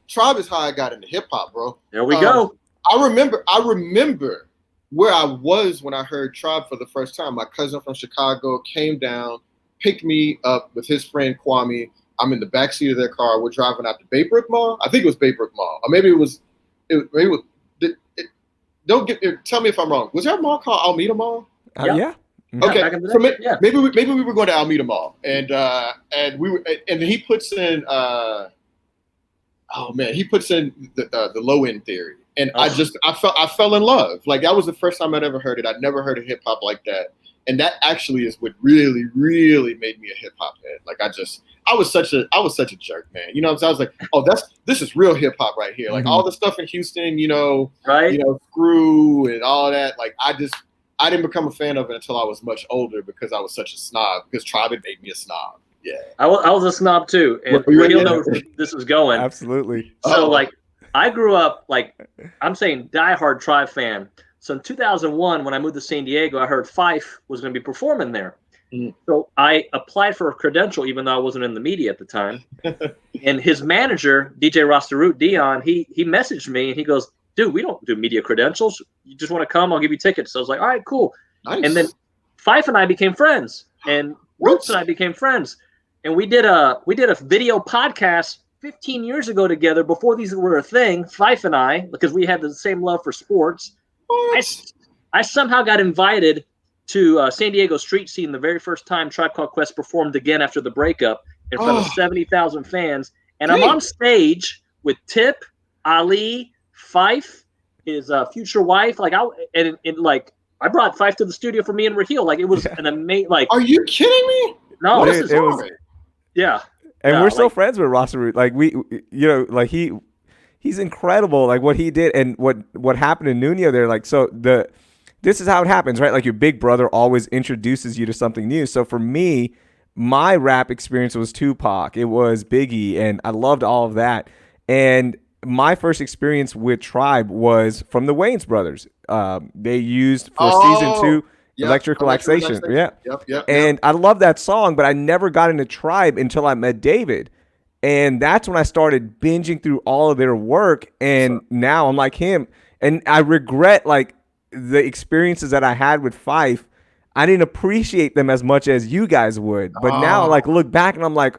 Tribe is how I got into hip hop, bro. There we go. I remember where I was when I heard Tribe for the first time. My cousin from Chicago came down, picked me up with his friend Kwame. I'm in the backseat of their car. We're driving out to Baybrook Mall. I think it was Baybrook Mall, or maybe it was. Don't tell me if I'm wrong. Was there a mall called Alameda Mall? Yeah. Okay, back in the so day, yeah. maybe we were going to Alameda Mall, and he puts in he puts in the low end theory, and I fell in love. Like that was the first time I'd ever heard it. I'd never heard of hip hop like that, and that actually is what really really made me a hip hop head. Like I was such a jerk, man. You know what I'm saying? I was like, this is real hip hop right here. Like all the stuff in Houston, right? Screw and all that. Like I didn't become a fan of it until I was much older because I was such a snob. Because Tribe had made me a snob. Yeah, I was a snob too, and Raheel knows where this is going. Absolutely. So like, I grew up like I'm saying diehard Tribe fan. So in 2001, when I moved to San Diego, I heard Phife was going to be performing there. So I applied for a credential, even though I wasn't in the media at the time. And his manager, DJ Rosterroot Dion, he messaged me and he goes, "Dude, we don't do media credentials. You just want to come? I'll give you tickets." So I was like, "All right, cool." Nice. And then Phife and I became friends, and Roots and I became friends, and we did a video podcast 15 years ago together before these were a thing. Phife and I, because we had the same love for sports. I somehow got invited to San Diego street scene the very first time Tribe Called Quest performed again after the breakup in front of 70,000 fans, and I'm on stage with Tip, Ali, Phife, his future wife, like I brought Phife to the studio for me and Raheel. Like it was an amazing. Like, are you kidding me? No, it was. Yeah, and we're still friends with Rosterroot. Like he's incredible. Like what he did and what happened to Nuno there. Like this is how it happens, right? Like your big brother always introduces you to something new. So for me, my rap experience was Tupac. It was Biggie, and I loved all of that. And my first experience with Tribe was from the Wayans brothers. They used for season 2 Electric Relaxation. Yeah. Yep. And I love that song, but I never got into Tribe until I met David. And that's when I started binging through all of their work. And now I'm like him. And I regret like the experiences that I had with Phife. I didn't appreciate them as much as you guys would. But now like look back and I'm like,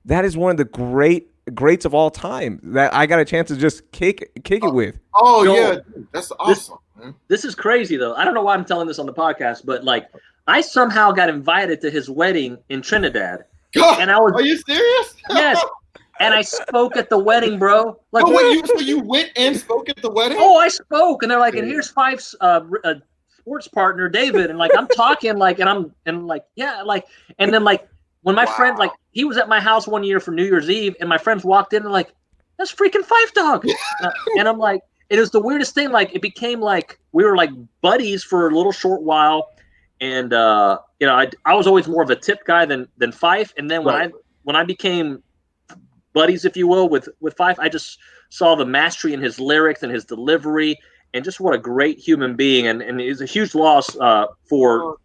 that is one of the greats of all time that I got a chance to just kick it with. That's awesome. This is crazy though. I don't know why I'm telling this on the podcast, but like I somehow got invited to his wedding in Trinidad. And are you serious? Yes. And I spoke at the wedding, bro. Like, so you went and spoke at the wedding? Oh, I spoke, and they're like, and here's Phife's sports partner, David, and like I'm talking, like, and then like when my friend, like, he was at my house one year for New Year's Eve, and my friends walked in and like, that's freaking Phife Dawg, and I'm like, it was the weirdest thing. Like, it became like we were like buddies for a little short while, and I was always more of a Tip guy than Phife, and then when I became buddies, if you will, with Phife, I just saw the mastery in his lyrics and his delivery, and just what a great human being, and he's a huge loss for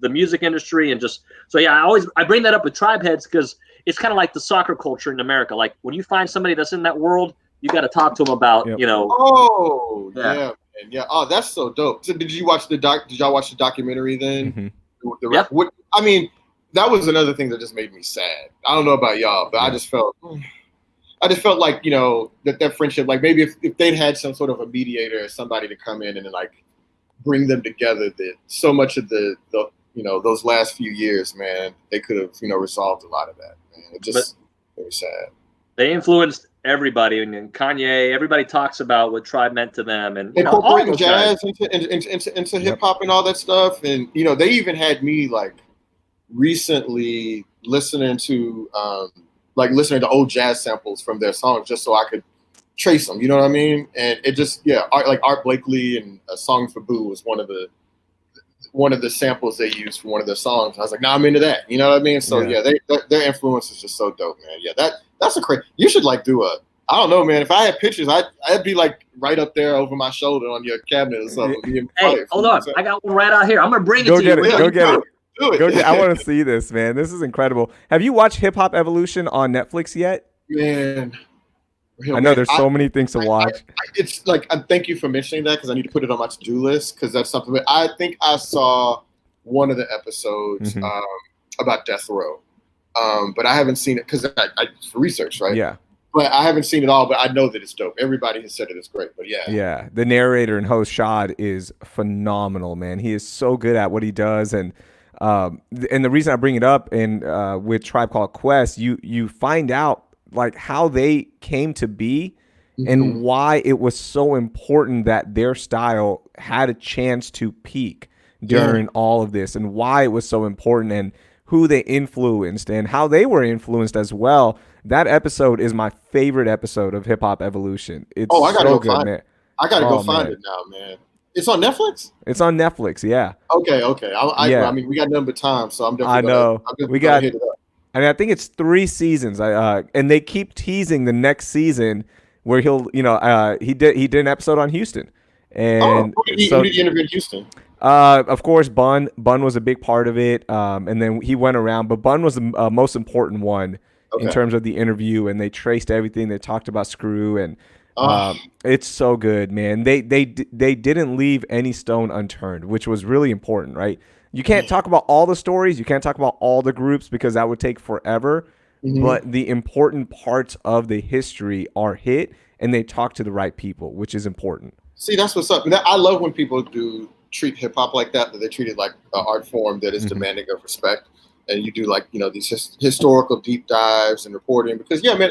the music industry, and just so I bring that up with Tribe heads because it's kind of like the soccer culture in America. Like when you find somebody that's in that world, you got to talk to them about Oh yeah. Oh, that's so dope. So did y'all watch the documentary then? Mm-hmm. I mean, that was another thing that just made me sad. I don't know about y'all, but I just felt like, that friendship, like maybe if they'd had some sort of a mediator or somebody to come in and like bring them together, that so much of the those last few years, man, they could have, resolved a lot of that. Man. It just very sad. They influenced everybody, and Kanye, everybody talks about what Tribe meant to them, and incorporating jazz into hip hop and all that stuff. And, they even had me like recently listening to old jazz samples from their songs just so I could trace them, you know what I mean? And it just Art Blakely and A Song for Boo was one of the samples they used for one of their songs. I was like, I'm into that, you know what I mean? So their influence is just so dope, man. Yeah, that's a crazy. You should like do I don't know, man. If I had pictures, I'd be like right up there over my shoulder on your cabinet or something. Hey, hold on, I got one right out here. I'm gonna bring it to you. Go get it. Do it. I want to see this, man. This is incredible. Have you watched Hip Hop Evolution on Netflix yet? Man, I know there's so many things to watch. It's like, thank you for mentioning that because I need to put it on my to-do list because that's something that I think I saw one of the episodes about Death Row. but I haven't seen it because I for research, right? Yeah. But I haven't seen it all, but I know that it's dope. Everybody has said it is great, but yeah. Yeah, the narrator and host Shad is phenomenal, man. He is so good at what he does, and the reason I bring it up with Tribe Called Quest, you find out like how they came to be and why it was so important that their style had a chance to peak during all of this, and why it was so important, and who they influenced and how they were influenced as well. That episode is my favorite episode of Hip Hop Evolution. It's I gotta so go good, find man. it. I gotta go find it now, man. It's on Netflix? It's on Netflix, yeah. Okay. I mean, we got none but time, so I'm definitely gonna hit it up. I think it's 3 seasons. And they keep teasing the next season where he'll, he did an episode on Houston. And who did he interview in Houston? Of course, Bun was a big part of it. And then he went around, but Bun was the most important one in terms of the interview, and they traced everything. They talked about Screw, and it's so good, man. They didn't leave any stone unturned, which was really important, right? You can't talk about all the stories, you can't talk about all the groups because that would take forever. But the important parts of the history are hit, and they talk to the right people, which is important. See, that's what's up. I love when people treat hip hop like that they treat it like an art form that is demanding of respect. And you do these historical deep dives and reporting because man,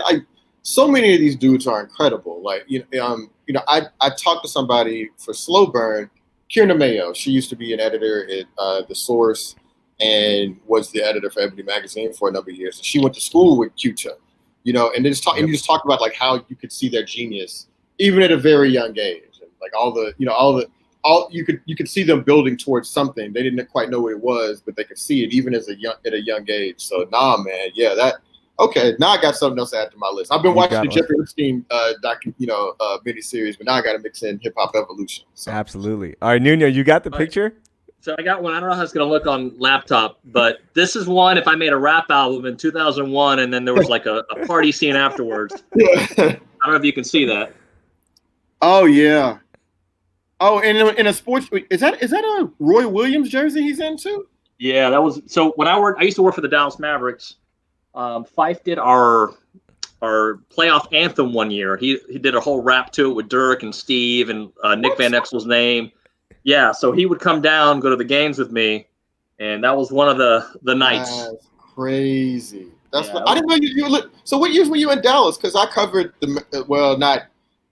so many of these dudes are incredible. Like I talked to somebody for Slow Burn, Kierna Mayo. She used to be an editor at The Source and was the editor for Ebony Magazine for a number of years. She went to school with Q-Tip, and you just talk about like how you could see their genius even at a very young age, and like you could see them building towards something. They didn't quite know what it was, but they could see it even at a young age. So man, now I got something else to add to my list. I've been watching the Jeffrey Epstein miniseries, but now I got to mix in Hip Hop Evolution. So. Absolutely. All right, Nuno, you got the picture? So I got one. I don't know how it's going to look on laptop, but this is one if I made a rap album in 2001 and then there was like a party scene afterwards. I don't know if you can see that. Oh, yeah. Oh, and in a sports, is that a Roy Williams jersey he's in too? Yeah, that was. So when I used to work for the Dallas Mavericks. Fife did our playoff anthem one year. He did a whole rap to it with Dirk and Steve and Nick Van Exel's name. Yeah, so he would come down, go to the games with me, and that was one of the nights. That's crazy. I didn't know you look. So what years were you in Dallas? Because I covered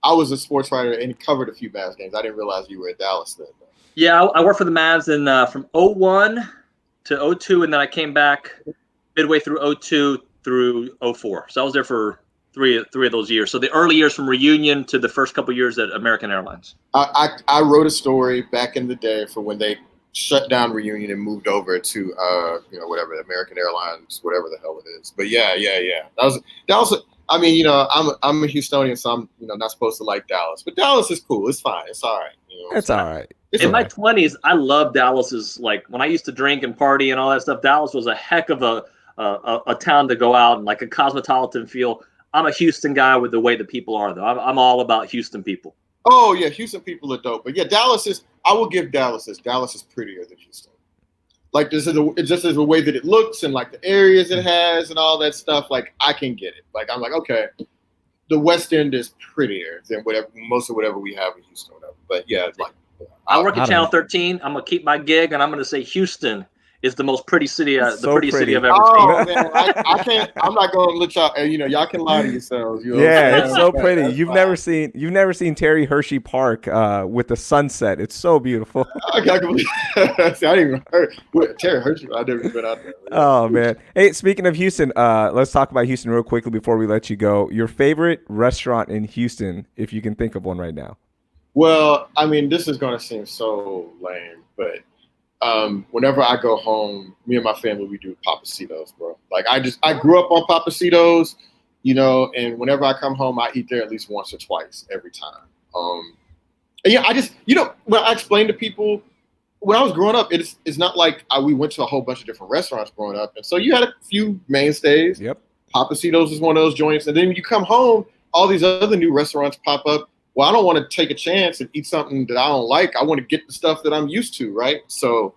I was a sports writer and covered a few Mavs games. I didn't realize you were in Dallas then. Yeah, I worked for the Mavs from 01 to 02, and then I came back midway through 02 through 04. So I was there for three of those years. So the early years from Reunion to the first couple years at American Airlines. I wrote a story back in the day for when they shut down Reunion and moved over to whatever, American Airlines, whatever the hell it is. But yeah. That was I mean, I'm a Houstonian, so I'm not supposed to like Dallas. But Dallas is cool. It's fine. It's all right. It's all right. In my 20s, I loved Dallas's, like when I used to drink and party and all that stuff, Dallas was a heck of a town to go out and like a cosmopolitan feel. I'm a Houston guy with the way the people are, though. I'm all about Houston people. Oh, yeah. Houston people are dope. But yeah, I will give Dallas is prettier than Houston. Like just as a way that it looks and like the areas it has and all that stuff, like I can get it. Like I'm like, okay, the West End is prettier than most of whatever we have in Houston, whatever. But yeah, it's like I work at Channel 13. I'm gonna keep my gig and I'm gonna say Houston is the most pretty city, prettiest city I've ever seen. Oh man, I can't. I'm not going to let y'all. Y'all can lie to yourselves. It's so pretty. You've never seen Terry Hershey Park with the sunset. It's so beautiful. I didn't even heard Terry Hershey. I never been out there. Oh man. Hey, speaking of Houston, let's talk about Houston real quickly before we let you go. Your favorite restaurant in Houston, if you can think of one right now. Well, I mean, this is going to seem so lame, but. Whenever I go home, me and my family, we do Pappasitos, bro. Like I grew up on Pappasitos, and whenever I come home, I eat there at least once or twice every time. And yeah, I just, when I explain to people, when I was growing up, it's not like we went to a whole bunch of different restaurants growing up. And so you had a few mainstays. Yep. Pappasitos is one of those joints. And then when you come home, all these other new restaurants pop up. Well, I don't want to take a chance and eat something that I don't like. I want to get the stuff that I'm used to, right? So,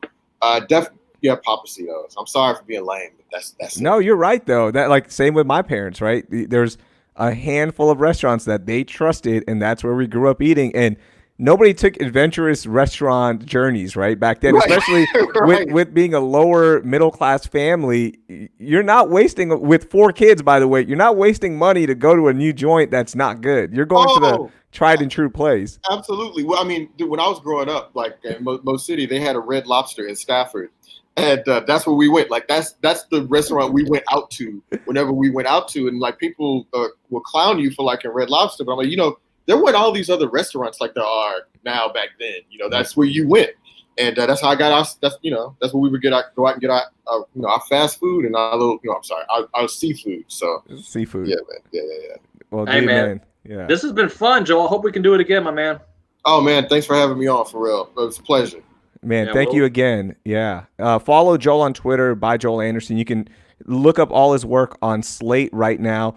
yeah, Papacitos. I'm sorry for being lame, but that's No, it. you're right though. That like same with my parents, right? There's a handful of restaurants that they trusted, and that's where we grew up eating. And nobody took adventurous restaurant journeys, right? Back then, Right. especially Right. with being a lower middle class family, you're not wasting with 4 kids, by the way, you're not wasting money to go to a new joint that's not good. You're going to the Oh, tried and true place. absolutely. Well, I mean, dude, when I was growing up, like in Mo City, they had a Red Lobster in Stafford, and that's where we went. Like that's the restaurant we went out to whenever we went out to, and like people will clown you for liking Red Lobster, but I'm like, there weren't all these other restaurants like there are now back then. That's where you went, and that's how I got our. That's where we would go out and get our fast food and our little, I'm sorry, our seafood. So Seafood. yeah, man, yeah. Well, Hey, dude, man. yeah. This has been fun, Joel. I hope we can do it again, my man. Oh man, thanks for having me on, for real. It was a pleasure. Man, Yeah, thank you again. Yeah. Follow Joel on Twitter by Joel Anderson. You can look up all his work on Slate right now.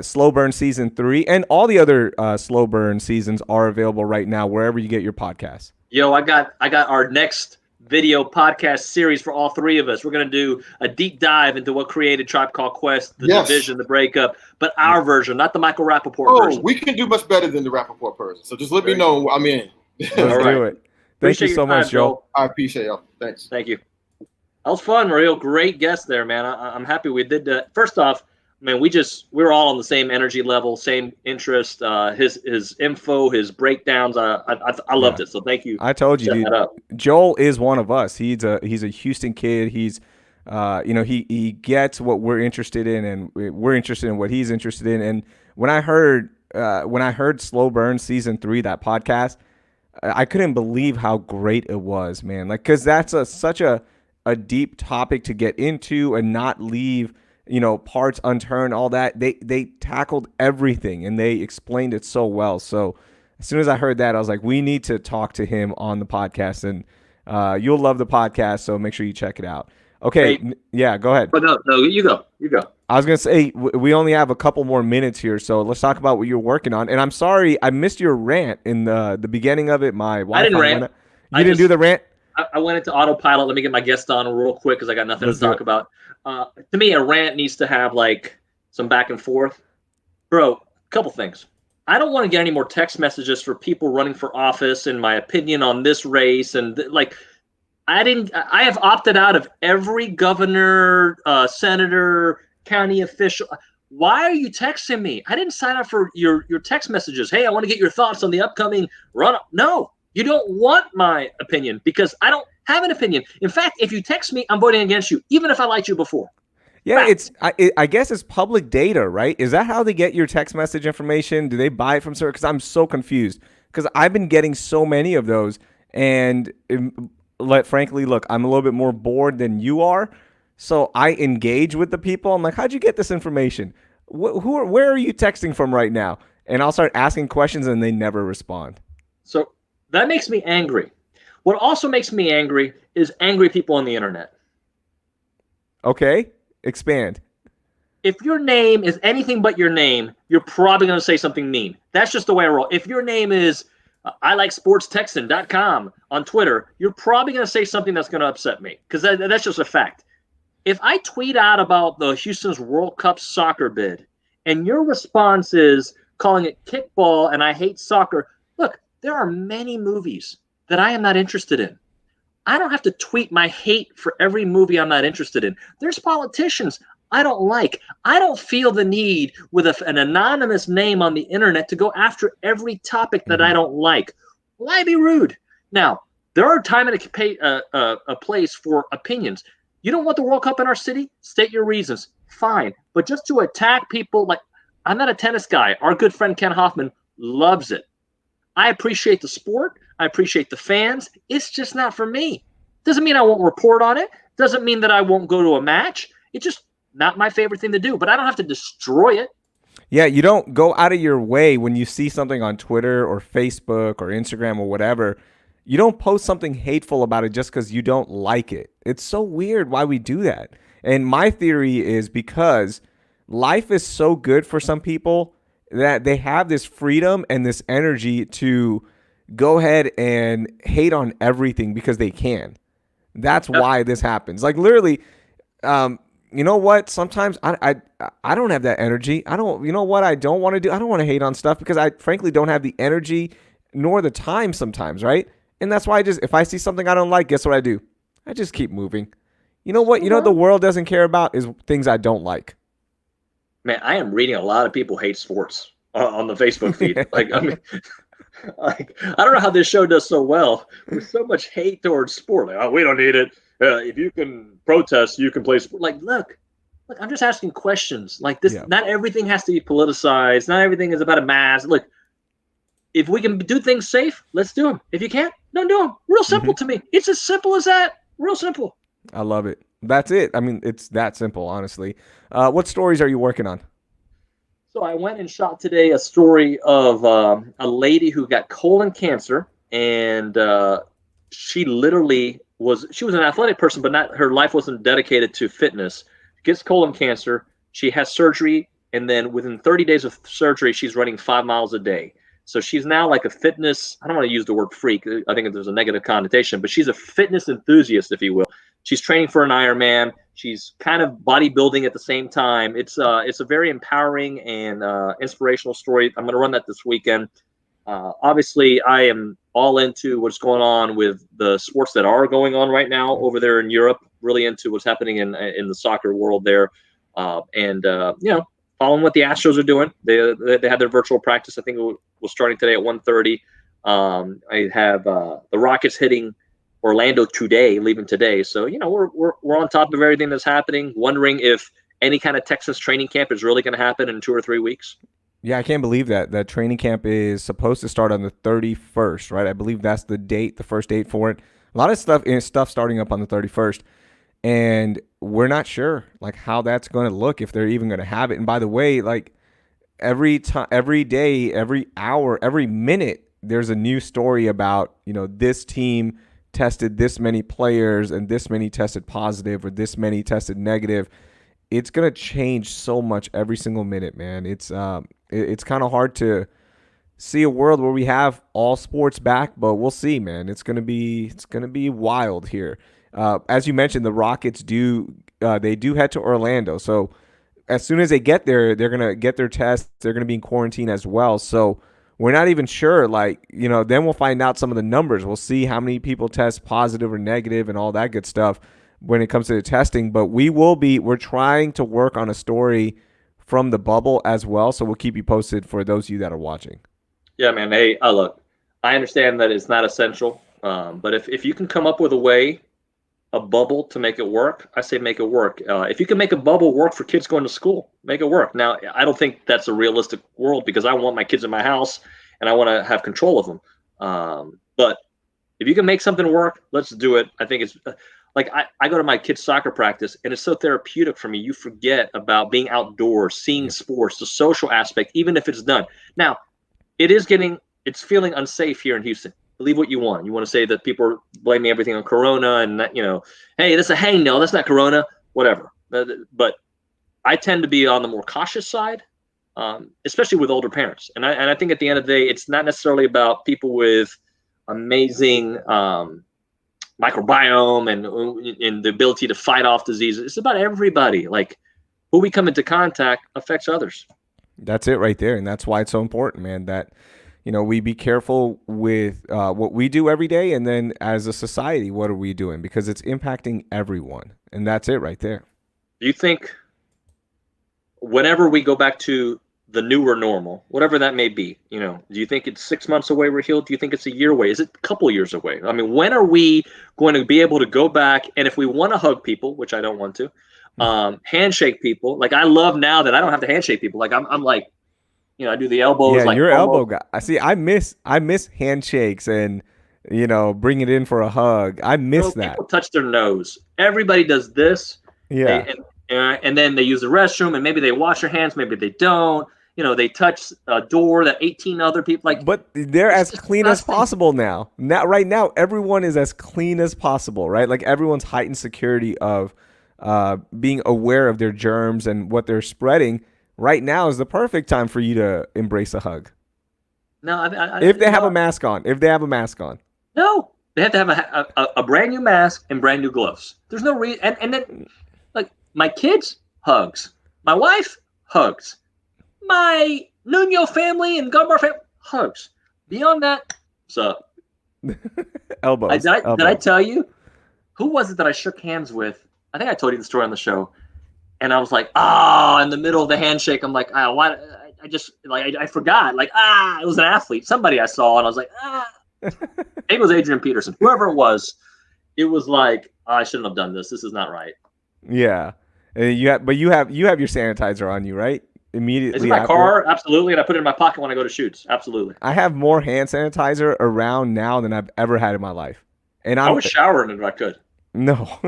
Slow Burn Season 3 and all the other Slow Burn seasons are available right now wherever you get your podcasts. Yo, I got our next video podcast series for all 3 of us. We're going to do a deep dive into what created Tribe Called Quest, the division, the breakup, but our version, not the Michael Rappaport version. We can do much better than the Rappaport person. So just let me know. I'm in. Let's right. do it. Thank you so much, Joel. I appreciate y'all. Thanks. Thank you. That was fun, Raheel. Great guest there, man. I'm happy we did that. First off, man, we're all on the same energy level, same interest. His info, his breakdowns. I loved it. So thank you. I told you, dude. Joel is one of us. He's a Houston kid. He's he gets what we're interested in, and we're interested in what he's interested in. And when I heard Slow Burn Season 3, that podcast, I couldn't believe how great it was, man. Like, because that's such a deep topic to get into and not leave, parts unturned, all that. They tackled everything and they explained it so well. So as soon as I heard that, I was like, we need to talk to him on the podcast, and you'll love the podcast. So make sure you check it out. Okay. Hey, yeah, go ahead. But no, you go. I was going to say, we only have a couple more minutes here, so let's talk about what you're working on. And I'm sorry, I missed your rant in the beginning of it. My Wi-Fi I didn't rant. You didn't do the rant? I went into autopilot. Let me get my guest on real quick because I got nothing to talk about. To me, a rant needs to have like some back and forth. Bro, a couple things. I don't want to get any more text messages for people running for office and my opinion on this race. And I have opted out of every governor, senator, county official. Why are you texting me? I didn't sign up for your text messages. Hey, I want to get your thoughts on the upcoming run. No, you don't want my opinion because I don't have an opinion. In fact, if you text me, I'm voting against you, even if I liked you before. Yeah, I guess it's public data, right? Is that how they get your text message information? Do they buy it from certain? Because I'm so confused because I've been getting so many of those, and frankly, look, I'm a little bit more bored than you are, so I engage with the people. I'm like, how'd you get this information? Where are you texting from right now? And I'll start asking questions, and they never respond. So that makes me angry. What also makes me angry is angry people on the internet. Okay, expand. If your name is anything but your name, you're probably going to say something mean. That's just the way I roll. If your name is iLikeSportsTexan.com on Twitter, you're probably going to say something that's going to upset me because that's just a fact. If I tweet out about the Houston's World Cup soccer bid and your response is calling it kickball and I hate soccer, look, there are many movies that I am not interested in. I don't have to tweet my hate for every movie I'm not interested in. There's politicians I don't like. I don't feel the need with an anonymous name on the internet to go after every topic that I don't like. Why be rude? Now, there are time and a place for opinions. You don't want the World Cup in our city? State your reasons. Fine. But just to attack people, like, I'm not a tennis guy. Our good friend Ken Hoffman loves it. I appreciate the sport. I appreciate the fans. It's just not for me. Doesn't mean I won't report on it. Doesn't mean that I won't go to a match. It's just not my favorite thing to do. But I don't have to destroy it. Yeah, you don't go out of your way when you see something on Twitter or Facebook or Instagram or whatever. You don't post something hateful about it just because you don't like it. It's so weird why we do that. And my theory is because life is so good for some people that they have this freedom and this energy to go ahead and hate on everything because they can. That's why this happens. Like literally, you know what? Sometimes I don't have that energy. I don't. You know what? I don't want to do. I don't want to hate on stuff because I frankly don't have the energy nor the time sometimes, right? And that's why if I see something I don't like, guess what I do? I just keep moving. You know what? You know what the world doesn't care about is things I don't like. Man, I am reading a lot of people hate sports on the Facebook feed. Like, I mean, like, I don't know how this show does so well with so much hate towards sport. Like, oh, we don't need it. If you can protest, you can play sport. Like, look, I'm just asking questions. Like this, not everything has to be politicized. Not everything is about a mass. Look, if we can do things safe, let's do them. If you can't, don't do them. Real simple to me. It's as simple as that. Real simple. I love it. That's it. I mean, it's that simple, honestly. What stories are you working on? So I went and shot today a story of a lady who got colon cancer, and she literally she was an athletic person, but her life wasn't dedicated to fitness. Gets colon cancer. She has surgery, and then within 30 days of surgery, she's running 5 miles a day. So she's now like a fitness, I don't want to use the word freak. I think there's a negative connotation, but she's a fitness enthusiast, if you will. She's training for an Ironman. She's kind of bodybuilding at the same time. It's a very empowering and inspirational story. I'm going to run that this weekend. Obviously, I am all into what's going on with the sports that are going on right now over there in Europe, really into what's happening in the soccer world there. And following what the Astros are doing. They had their virtual practice. I think it was starting today at 1:30. I have the Rockets hitting Orlando today, leaving today. So, we're on top of everything that's happening, wondering if any kind of Texas training camp is really going to happen in 2 or 3 weeks. Yeah, I can't believe that training camp is supposed to start on the 31st, right? I believe that's the date, the first date for it. A lot of stuff starting up on the 31st. And we're not sure like how that's going to look, if they're even going to have it. And by the way, like every day, every hour, every minute, there's a new story about, this team tested this many players and this many tested positive or this many tested negative. It's going to change so much every single minute, man. It's kind of hard to see a world where we have all sports back, but we'll see, man. It's going to be wild here. As you mentioned, the Rockets do head to Orlando. So as soon as they get there, they're going to get their tests. They're going to be in quarantine as well. So we're not even sure, then we'll find out some of the numbers. We'll see how many people test positive or negative and all that good stuff when it comes to the testing. But we're trying to work on a story from the bubble as well. So we'll keep you posted for those of you that are watching. Yeah, man. Hey, look, I understand that it's not essential. But if you can come up with a bubble to make it work, I say make it work. If you can make a bubble work for kids going to school, make it work. Now, I don't think that's a realistic world because I want my kids in my house and I want to have control of them. But if you can make something work, let's do it. I think it's like I go to my kids' soccer practice and it's so therapeutic for me. You forget about being outdoors, seeing sports, the social aspect, even if it's done. Now, it's feeling unsafe here in Houston. Believe what you want. You want to say that people are blaming everything on Corona and that, hey, that's a hangnail. That's not Corona, whatever. But I tend to be on the more cautious side, especially with older parents. And I think at the end of the day, it's not necessarily about people with amazing microbiome and the ability to fight off diseases. It's about everybody. Like who we come into contact affects others. That's it right there. And that's why it's so important, man, that we be careful with what we do every day. And then as a society, what are we doing? Because it's impacting everyone. And that's it right there. Do you think whenever we go back to the newer normal, whatever that may be, do you think it's 6 months away, Raheel? Do you think it's a year away? Is it a couple years away? I mean, when are we going to be able to go back? And if we want to hug people, which I don't want to, handshake people. Like I love now that I don't have to handshake people. Like I'm like, I do the elbows. Yeah, like your elbow guy. I see. I miss handshakes and bring it in for a hug. I miss that. People touch their nose. Everybody does this. Yeah. And then they use the restroom, and maybe they wash their hands. Maybe they don't. They touch a door that 18 other people like. But they're as clean as possible now. Right now, everyone is as clean as possible, right? Like everyone's heightened security of being aware of their germs and what they're spreading. Right now is the perfect time for you to embrace a hug. No, if they have a mask on. No, They have to have a brand new mask and brand new gloves. There's no reason. And then, like, my kids, hugs. My wife, hugs. My Nuno family and Gumbar family, hugs. Beyond that, what's up? Elbows. Did I tell you? Who was it that I shook hands with? I think I told you the story on the show. And I was like, in the middle of the handshake, I'm like, why? I forgot. Like, it was an athlete. Somebody I saw, and I was like, Maybe it was Adrian Peterson. Whoever it was like, I shouldn't have done this. This is not right. Yeah. And you have your sanitizer on you, right? Immediately. It's in my car, absolutely, and I put it in my pocket when I go to shoots, absolutely. I have more hand sanitizer around now than I've ever had in my life. And I was showering if I could. No.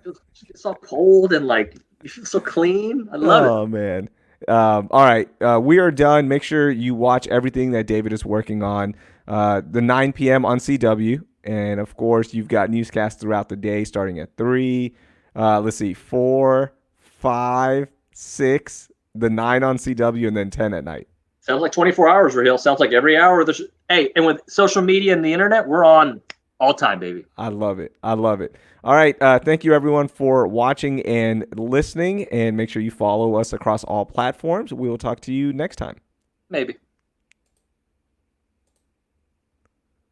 It's so cold and like you feel so clean. I love it. Oh man. All right. We are done. Make sure you watch everything that David is working on. The 9 p.m. on CW. And of course, you've got newscasts throughout the day starting at 3. Let's see, 4, 5, 6, the 9 on CW, and then 10 at night. Sounds like 24 hours, Raheel. Sounds like every hour. Hey, and with social media and the internet, we're on all time, baby. I love it. All right. Thank you, everyone, for watching and listening. And make sure you follow us across all platforms. We will talk to you next time. Maybe.